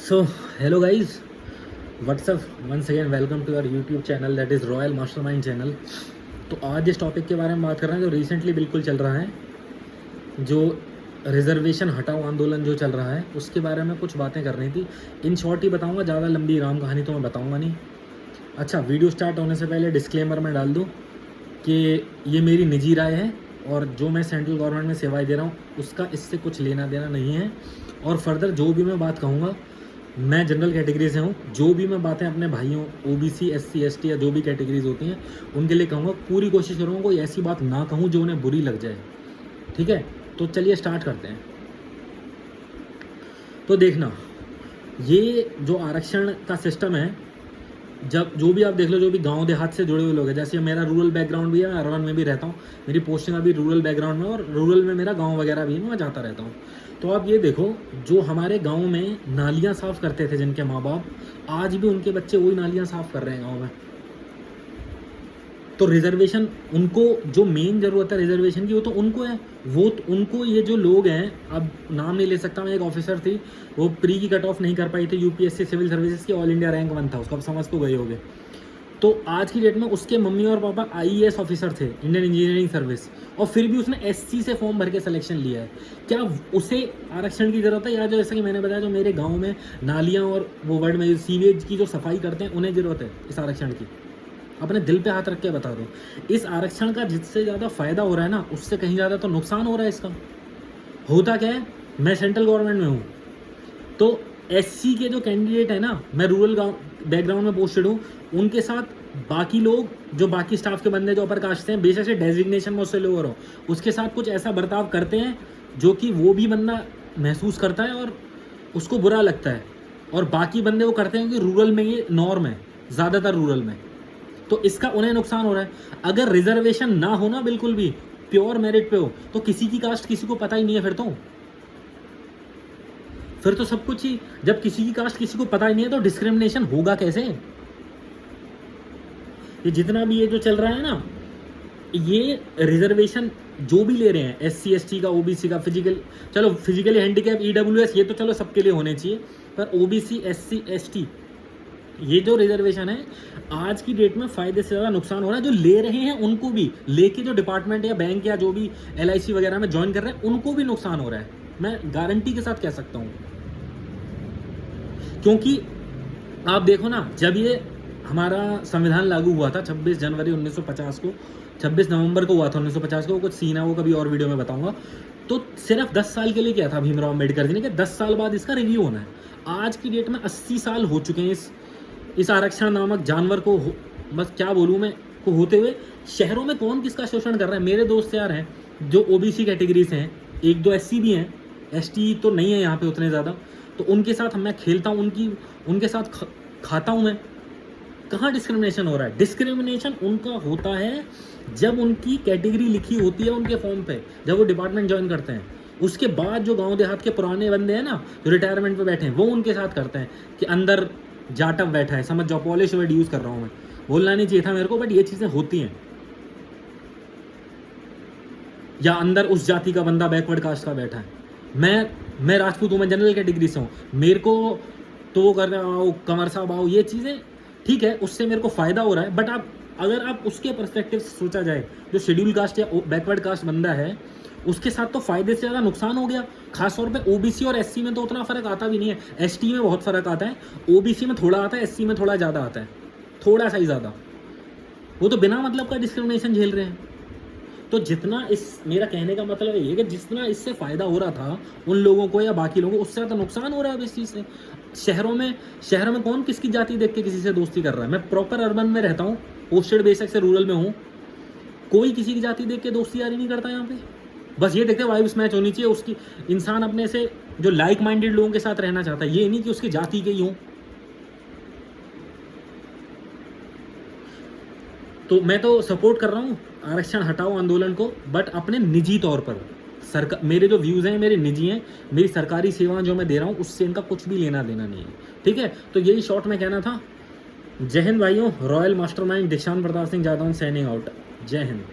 So, hello guys, what's up? Once again, welcome to our YouTube channel that is Royal Mastermind channel. तो आज इस topic के बारे में बात कर रहे हैं जो रिसेंटली बिल्कुल चल रहा है, जो रिजर्वेशन हटाओ आंदोलन जो चल रहा है उसके बारे में कुछ बातें करनी थी। इन शॉर्ट ही बताऊंगा, ज़्यादा लंबी राम कहानी तो मैं बताऊंगा नहीं। अच्छा, वीडियो स्टार्ट होने से पहले डिस्क्लेमर में डाल दूँ कि ये मेरी निजी राय है और जो मैं सेंट्रल गवर्नमेंट में सेवाएं दे रहा हूँ उसका इससे कुछ लेना देना नहीं है। और फर्दर जो भी मैं बात कहूँगा, मैं जनरल कैटेगरी से हूँ, जो भी मैं बातें अपने भाइयों ओबीसी एससी एसटी या जो भी कैटेगरीज होती हैं उनके लिए कहूँगा, पूरी कोशिश करूँगा कोई ऐसी बात ना कहूँ जो उन्हें बुरी लग जाए। ठीक है, तो चलिए स्टार्ट करते हैं। तो देखना, ये जो आरक्षण का सिस्टम है, जब जो भी आप देख लो, जो भी गांव देहात से जुड़े हुए लोग हैं, जैसे मेरा रूरल बैकग्राउंड भी है, मैं अर्बन में भी रहता हूँ, मेरी पोस्टिंग अभी रूरल बैकग्राउंड में और रूरल में मेरा गांव वगैरह भी है, मैं जाता रहता हूँ। तो आप ये देखो, जो हमारे गांव में नालियाँ साफ़ करते थे जिनके माँ बाप, आज भी उनके बच्चे वही नालियाँ साफ़ कर रहे हैं गाँव में। तो रिजर्वेशन उनको, जो मेन ज़रूरत है रिजर्वेशन की, वो तो उनको है। वो तो उनको, ये जो लोग हैं, अब नाम नहीं ले सकता मैं, एक ऑफिसर थी, वो प्री की कट ऑफ नहीं कर पाई थी यूपीएससी सिविल सर्विसेज की, ऑल इंडिया रैंक 1 था उसका, आप समझ तो गए होंगे। तो आज की डेट में उसके मम्मी और पापा आईएएस ऑफिसर थे, इंडियन इंजीनियरिंग सर्विस, और फिर भी उसने एससी से फॉर्म भर के सिलेक्शन लिया है। क्या उसे आरक्षण की ज़रूरत है? या जो जैसा कि मैंने बताया, जो मेरे गाँव में नालियाँ और वो वर्ड में सीवेज की जो सफाई करते हैं, उन्हें ज़रूरत है इस आरक्षण की? अपने दिल पे हाथ रख के बता दो, इस आरक्षण का जिससे ज़्यादा फायदा हो रहा है ना, उससे कहीं ज़्यादा तो नुकसान हो रहा है इसका। होता क्या है, मैं सेंट्रल गवर्नमेंट में हूँ, तो एससी के जो कैंडिडेट है ना, मैं रूरल गाँव बैकग्राउंड में पोस्टेड हूँ, उनके साथ बाकी लोग, जो बाकी स्टाफ के बंदे जो अपर कास्ट से हैं, बेशक से डेजिग्नेशन में उससे लोअर हो, उसके साथ कुछ ऐसा बर्ताव करते हैं जो कि वो भी बंदा महसूस करता है और उसको बुरा लगता है, और बाकी बंदे वो करते हैं कि रूरल में ये नॉर्म है, ज़्यादातर रूरल में, तो इसका उन्हें नुकसान हो रहा है। अगर रिजर्वेशन ना हो ना, बिल्कुल भी प्योर मेरिट पे हो, तो किसी की कास्ट किसी को पता ही नहीं है। फिर तो सब कुछ ही, जब किसी की कास्ट किसी को पता ही नहीं है तो डिस्क्रिमिनेशन होगा कैसे? ये जितना भी ये जो चल रहा है ना, ये रिजर्वेशन जो भी ले रहे हैं, एससी एसटी का, ओबीसी का, फिजिकली हैंडीकैप, ईडब्ल्यूएस, ये तो चलो सबके लिए होने चाहिए, पर ओबीसी एससी एसटी, ये जो रिजर्वेशन है, आज की डेट में फ़ायदे से ज़्यादा नुकसान हो रहा है। जो ले रहे हैं उनको भी, लेके जो डिपार्टमेंट या बैंक या जो भी एलआईसी वगैरह में ज्वाइन कर रहे हैं, उनको भी नुकसान हो रहा है, मैं गारंटी के साथ कह सकता हूँ। क्योंकि आप देखो ना, जब ये हमारा संविधान लागू हुआ था 26 जनवरी 1950 को, 26 नवंबर को हुआ था 1950 को, कुछ सीन है वो कभी और वीडियो में बताऊंगा। तो सिर्फ 10 साल के लिए किया था भीमराव अम्बेडकर जी ने, कि 10 साल बाद इसका रिव्यू होना है। आज की डेट में 80 साल हो चुके हैं इस आरक्षण नामक जानवर को, बस क्या बोलूँ मैं, को होते हुए। शहरों में कौन किसका शोषण कर रहा है? मेरे दोस्त यार हैं जो ओबीसी कैटेगरी से हैं, एक दो एससी भी हैं, एसटी तो नहीं है यहाँ पे उतने ज़्यादा, तो उनके साथ मैं खेलता हूँ, उनके साथ खाता हूँ मैं। कहाँ डिस्क्रिमिनेशन हो रहा है? डिस्क्रिमिनेशन उनका होता है जब उनकी कैटेगरी लिखी होती है उनके फॉर्म पे, जब वो डिपार्टमेंट ज्वाइन करते हैं। उसके बाद जो गांव देहात के पुराने बंदे हैं ना, जो रिटायरमेंट पे बैठे हैं, वो उनके साथ करते हैं कि अंदर जाटव बैठा है, समझ जाओ, पॉलिश वर्ड यूज़ कर रहा हूँ मैं, बोलना नहीं चाहिए था मेरे को, बट ये चीज़ें होती हैं। या अंदर उस जाति का बंदा बैकवर्ड कास्ट का बैठा है। मैं राजपूत हूँ, मैं जनरल कैटेगरी से हूँ, मेरे को तो वो कर आओ, कंवर साहब आओ, ये चीज़ें ठीक है, उससे मेरे को फ़ायदा हो रहा है। बट अगर आप उसके पर्सपेक्टिव से सोचा जाए, जो शेड्यूल कास्ट या बैकवर्ड कास्ट बंदा है, उसके साथ तो फ़ायदे से ज़्यादा नुकसान हो गया। खासतौर पे ओबीसी और एससी में तो उतना फ़र्क आता भी नहीं है, एसटी में बहुत फ़र्क आता है, ओबीसी में थोड़ा आता है, एससी में थोड़ा ज़्यादा आता है, थोड़ा सा ही ज़्यादा। वो तो बिना मतलब का डिस्क्रिमिनेशन झेल रहे हैं। तो जितना, इस मेरा कहने का मतलब ये है कि जितना इससे फ़ायदा हो रहा था उन लोगों को या बाकी लोगों को, उससे ज़्यादा नुकसान हो रहा है अब इस चीज़ से। शहर में कौन किसकी जाति देख के किसी से दोस्ती कर रहा है? मैं प्रॉपर अर्बन में रहता हूँ, पोस्टेड बेशक से रूरल में हूँ, कोई किसी की जाति देख के दोस्ती यारी नहीं करता यहाँ पे। बस ये देखते हैं वाइब्स मैच होनी चाहिए उसकी, इंसान अपने से जो लाइक माइंडेड लोगों के साथ रहना चाहता है, ये नहीं कि उसकी जाति के ही हों। तो मैं तो सपोर्ट कर रहा हूँ आरक्षण हटाओ आंदोलन को, बट अपने निजी तौर पर। मेरे जो व्यूज़ हैं मेरे निजी हैं, मेरी सरकारी सेवाएं जो मैं दे रहा हूँ उससे इनका कुछ भी लेना देना नहीं है। ठीक है, तो यही शॉर्ट में कहना था। जय हिंद भाइयों, रॉयल मास्टरमाइंड दीक्षांत प्रताप सिंह जादव साइनिंग आउट। जय हिंद।